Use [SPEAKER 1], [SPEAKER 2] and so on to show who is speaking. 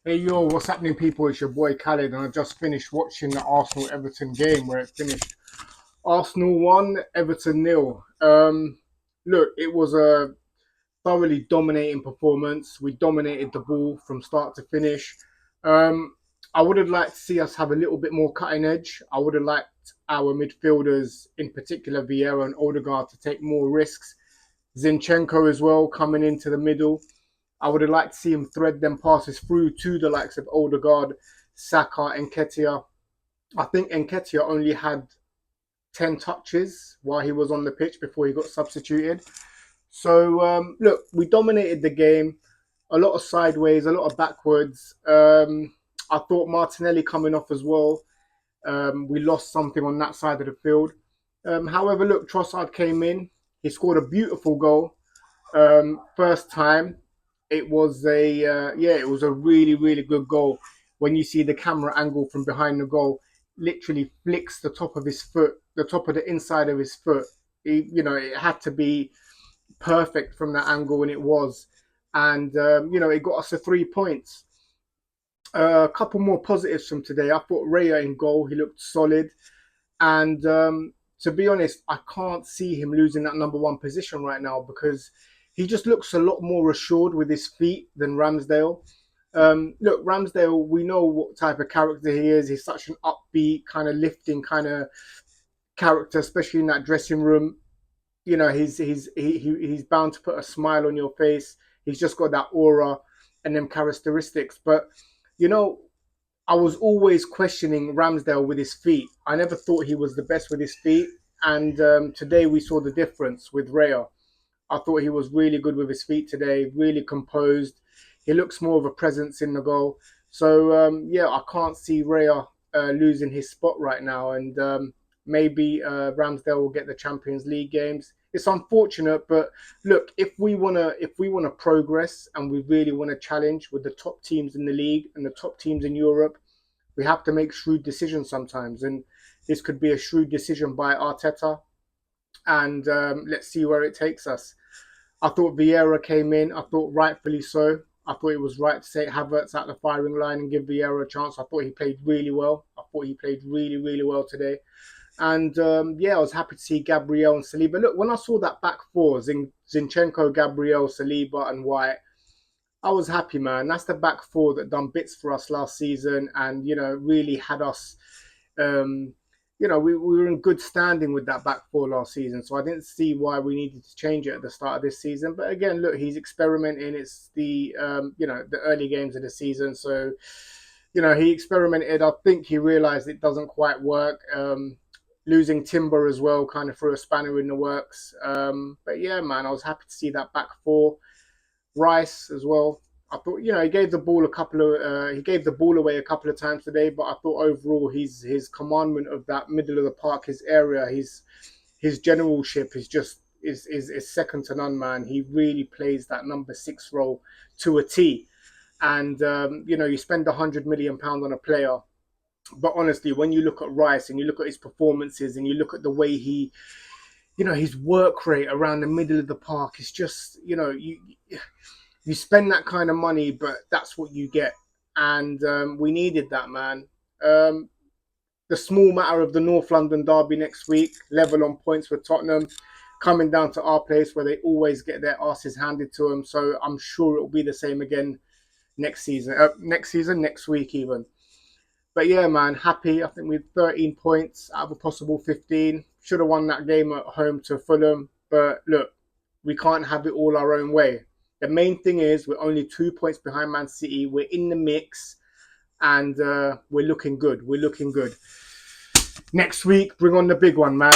[SPEAKER 1] Hey yo, what's happening, people? It's your boy Khalid, and I just finished watching the Arsenal Everton game where it finished Arsenal 1, Everton nil. Look, it was a thoroughly dominating performance. We dominated the ball from start to finish. Um, I would have liked to see us have a little bit more cutting edge. I would have liked our midfielders, in particular Vieira and Odegaard, to take more risks. Zinchenko as well coming into the middle. I would have liked to see him thread them passes through to the likes of Odegaard, Saka, and Nketiah. I think Nketiah only had 10 touches while he was on the pitch before he got substituted. So, look, we dominated the game. A lot of sideways, a lot of backwards. I thought Martinelli coming off as well. We lost something on that side of the field. However, look, Trossard came in. He scored a beautiful goal. First time. It was a really, really good goal. When you see the camera angle from behind the goal, literally flicks the top of his foot, the top of the inside of his foot. It had to be perfect from that angle, and it was. And it got us the 3 points. A couple more positives from today. I thought Raya in goal, he looked solid. And to be honest, I can't see him losing that number one position right now because he just looks a lot more assured with his feet than Ramsdale. Look, Ramsdale, we know what type of character he is. He's such an upbeat, kind of lifting kind of character, especially in that dressing room. He's bound to put a smile on your face. He's just got that aura and them characteristics. But you know, I was always questioning Ramsdale with his feet. I never thought he was the best with his feet, and today we saw the difference with Raya. I thought he was really good with his feet today, really composed. He looks more of a presence in the goal. So, I can't see Raya losing his spot right now. And maybe Ramsdale will get the Champions League games. It's unfortunate, but look, if we wanna progress and we really want to challenge with the top teams in the league and the top teams in Europe, we have to make shrewd decisions sometimes. And this could be a shrewd decision by Arteta, and let's see where it takes us. I thought Vieira came in. I thought rightfully so. I thought it was right to take Havertz out the firing line and give Vieira a chance. I thought he played really well. I thought he played really, really well today. And I was happy to see Gabriel and Saliba. Look, when I saw that back four, Zinchenko, Gabriel, Saliba, and White, I was happy, man. That's the back four that done bits for us last season, and really had us. Um, we were in good standing with that back four last season, so I didn't see why we needed to change it at the start of this season. But again, look, he's experimenting. It's the early games of the season, so he experimented. I think he realised it doesn't quite work. Losing Timber as well kind of threw a spanner in the works. But yeah, man, I was happy to see that back four. Rice as well. I thought he gave the ball he gave the ball away a couple of times today, but I thought overall his commandment of that middle of the park, his area, his generalship is second to none, man. He really plays that number six role to a T. And you spend £100 million on a player, but honestly, when you look at Rice and you look at his performances and you look at the way his work rate around the middle of the park, it's just you spend that kind of money, but that's what you get. And we needed that, man. The small matter of the North London derby next week, level on points with Tottenham, coming down to our place where they always get their asses handed to them. So I'm sure it will be the same again next season. Next week even. But yeah, man, happy. I think we had 13 points out of a possible 15. Should have won that game at home to Fulham. But look, we can't have it all our own way. The main thing is we're only 2 points behind Man City. We're in the mix, and we're looking good. We're looking good. Next week, bring on the big one, man.